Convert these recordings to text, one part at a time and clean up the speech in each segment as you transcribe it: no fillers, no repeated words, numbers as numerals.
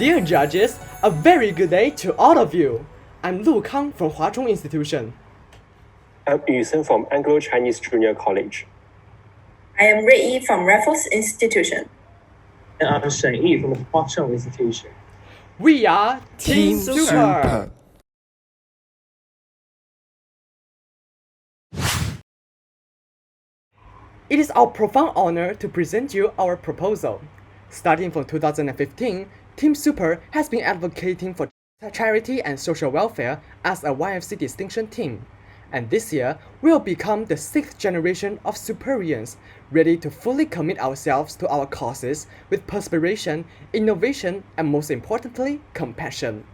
Dear judges, a very good day to all of you. I'm Lu Kang from Huazhong Institution. I'm Yu Sen from Anglo-Chinese Junior College. I am Rui Yi from Raffles Institution. And I'm Shen Yi from Huazhong Institution. We are Team Super. It is our profound honor to present you our proposal. Starting from 2015, Team Super has been advocating for charity and social welfare as a YFC Distinction Team. And this year, we will become the 6th generation of Superians, ready to fully commit ourselves to our causes with perspiration, innovation, and most importantly, compassion.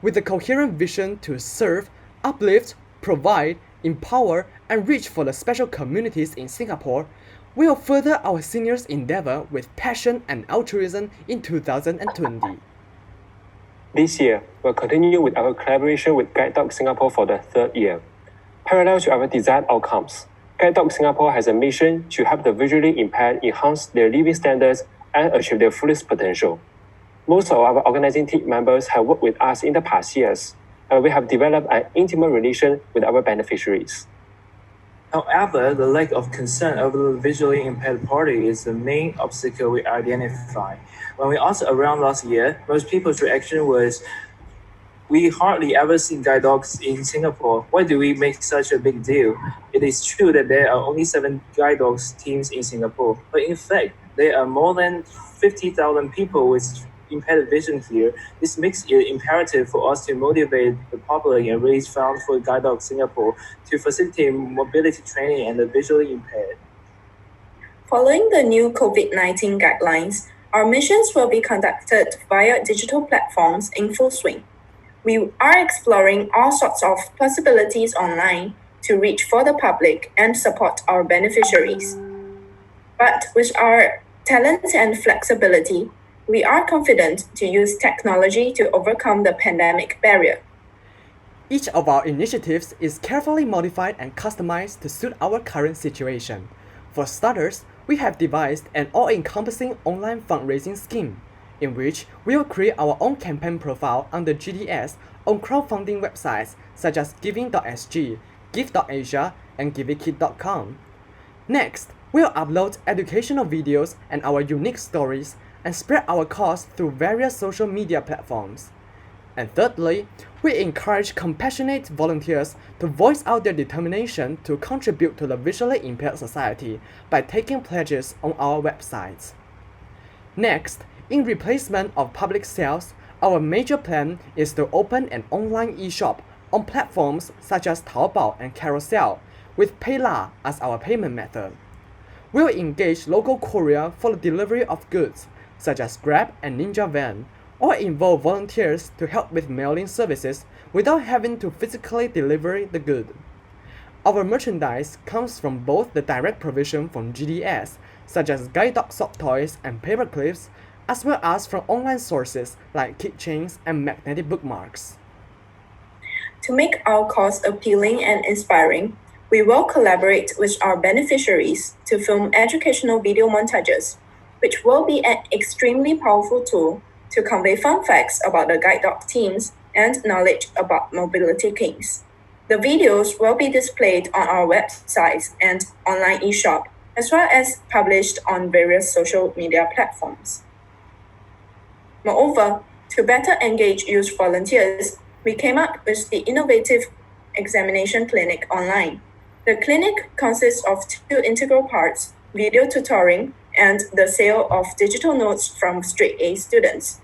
With a coherent vision to serve, uplift, provide, empower, and reach for the special communities in Singapore, we will further our seniors' endeavour with passion and altruism in 2020. This year, we'll continue with our collaboration with Guide Dog Singapore for the 3rd year. Parallel to our desired outcomes, Guide Dog Singapore has a mission to help the visually impaired enhance their living standards and achieve their fullest potential. Most of our organizing team members have worked with us in the past years, and we have developed an intimate relation with our beneficiaries. However, the lack of concern over the visually impaired party is the main obstacle we identify. When we asked around last year, most people's reaction was, "We hardly ever see guide dogs in Singapore. Why do we make such a big deal? It is true that there are only 7 guide dogs teams in Singapore, but in fact, there are more than 50,000 people with impaired vision here. This makes it imperative for us to motivate the public and raise funds for Guide Dog Singapore to facilitate mobility training and the visually impaired." Following the new COVID-19 guidelines, our missions will be conducted via digital platforms in full swing. We are exploring all sorts of possibilities online to reach for the public and support our beneficiaries. But with our talent and flexibility, we are confident to use technology to overcome the pandemic barrier. Each of our initiatives is carefully modified and customized to suit our current situation. For starters, we have devised an all-encompassing online fundraising scheme, in which we will create our own campaign profile under GDS on crowdfunding websites such as giving.sg, give.asia, and givekit.com. Next, we'll upload educational videos and our unique stories and spread our cause through various social media platforms. And thirdly, we encourage compassionate volunteers to voice out their determination to contribute to the visually impaired society by taking pledges on our websites. Next, in replacement of public sales, our major plan is to open an online e-shop on platforms such as Taobao and Carousel, with PayLah as our payment method. We'll engage local courier for the delivery of goods, such as Grab and Ninja Van, or involve volunteers to help with mailing services without having to physically deliver the good. Our merchandise comes from both the direct provision from GDS, such as guide dog soft toys and paper clips, as well as from online sources like keychains and magnetic bookmarks. To make our cause appealing and inspiring, we will collaborate with our beneficiaries to film educational video montages, which will be an extremely powerful tool to convey fun facts about the guide dog teams and knowledge about mobility kings. The videos will be displayed on our websites and online e-shop, as well as published on various social media platforms. Moreover, to better engage youth volunteers, we came up with the innovative examination clinic online. The clinic consists of 2 integral parts: video tutoring and the sale of digital notes from straight A students.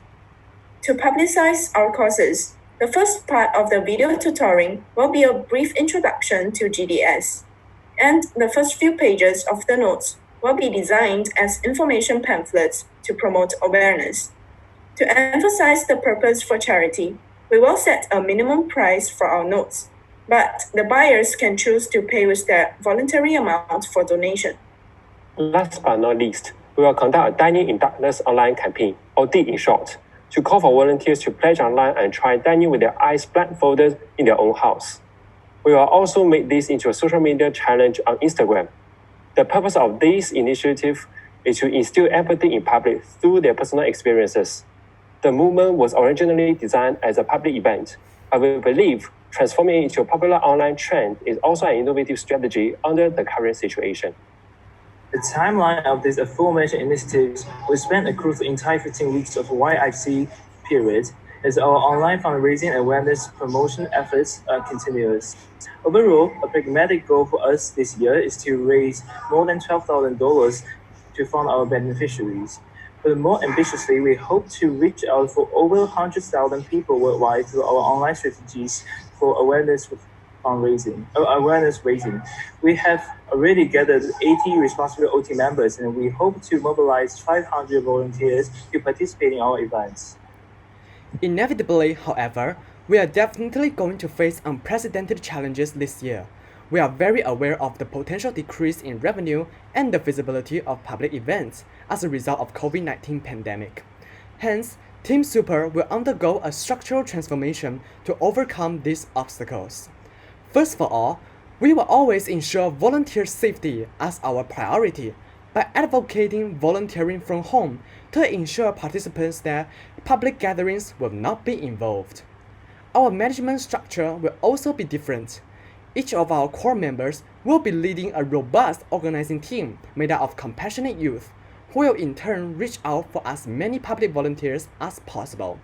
To publicize our courses, the first part of the video tutoring will be a brief introduction to GDS, and the first few pages of the notes will be designed as information pamphlets to promote awareness. To emphasize the purpose for charity, we will set a minimum price for our notes, but the buyers can choose to pay with their voluntary amount for donation. Last but not least, we will conduct a Dining in Darkness online campaign, or DID in short, to call for volunteers to pledge online and try dining with their eyes blindfolded in their own house. We will also make this into a social media challenge on Instagram. The purpose of this initiative is to instill empathy in public through their personal experiences. The movement was originally designed as a public event, but we believe transforming it into a popular online trend is also an innovative strategy under the current situation. The timeline of these aforementioned initiatives will span across the entire 15 weeks of YFC period as our online fundraising and awareness promotion efforts are continuous. Overall, a pragmatic goal for us this year is to raise more than $12,000 to fund our beneficiaries. But more ambitiously, we hope to reach out for over 100,000 people worldwide through our online strategies for awareness raising. We have already gathered 80 responsible OT members, and we hope to mobilize 500 volunteers to participate in our events. Inevitably, however, we are definitely going to face unprecedented challenges this year. We are very aware of the potential decrease in revenue and the visibility of public events as a result of COVID-19 pandemic. Hence, Team Super will undergo a structural transformation to overcome these obstacles. First of all, we will always ensure volunteer safety as our priority by advocating volunteering from home to ensure participants that public gatherings will not be involved. Our management structure will also be different. Each of our core members will be leading a robust organizing team made up of compassionate youth, who will in turn reach out for as many public volunteers as possible.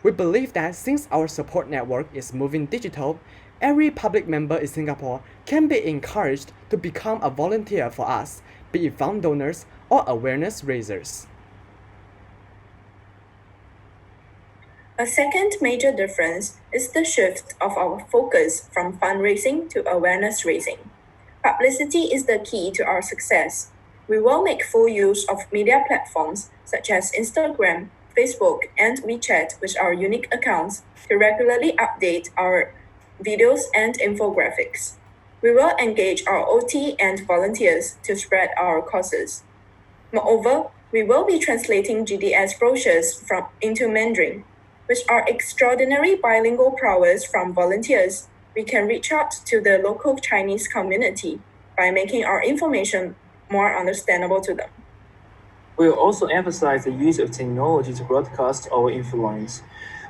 We believe that since our support network is moving digital, every public member in Singapore can be encouraged to become a volunteer for us, be it fund donors or awareness raisers. A second major difference is the shift of our focus from fundraising to awareness raising. Publicity is the key to our success. We will make full use of media platforms such as Instagram, Facebook, and WeChat with our unique accounts to regularly update our videos and infographics. We will engage our OT and volunteers to spread our causes. Moreover, we will be translating GDS brochures into Mandarin. With our extraordinary bilingual prowess from volunteers, we can reach out to the local Chinese community by making our information more understandable to them. We will also emphasize the use of technology to broadcast our influence.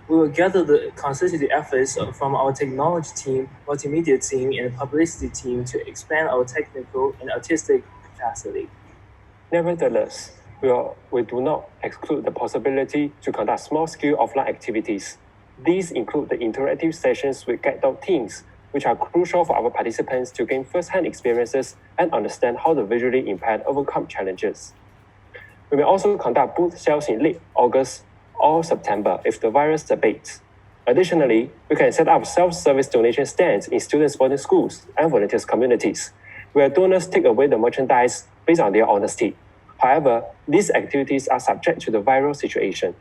We will gather the concerted efforts from our technology team, multimedia team, and publicity team to expand our technical and artistic capacity. Nevertheless, we do not exclude the possibility to conduct small-scale offline activities. These include the interactive sessions with guide dog teams, which are crucial for our participants to gain first-hand experiences and understand how the visually impaired overcome challenges. We may also conduct booth sales in late August or September if the virus abates. Additionally, we can set up self-service donation stands in students' boarding schools and volunteers' communities, where donors take away the merchandise based on their honesty. However, these activities are subject to the viral situation.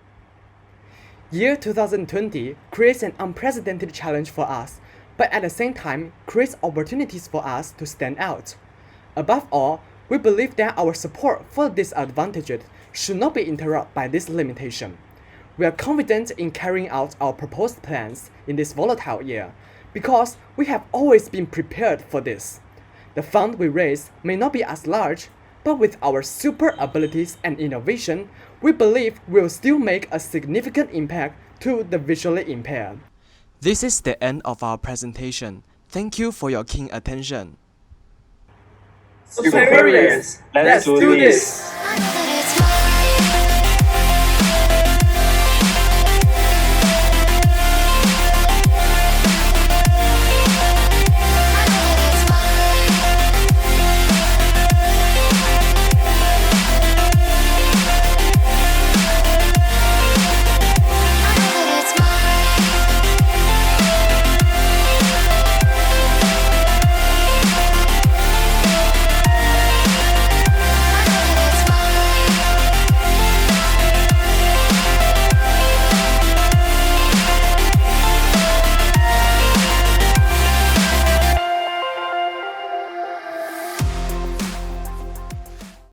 Year 2020 creates an unprecedented challenge for us, but at the same time creates opportunities for us to stand out. Above all, we believe that our support for the disadvantaged should not be interrupted by this limitation. We are confident in carrying out our proposed plans in this volatile year because we have always been prepared for this. The fund we raise may not be as large, but with our super abilities and innovation, we believe we'll still make a significant impact to the visually impaired. This is the end of our presentation. Thank you for your keen attention. Superians, let's do this!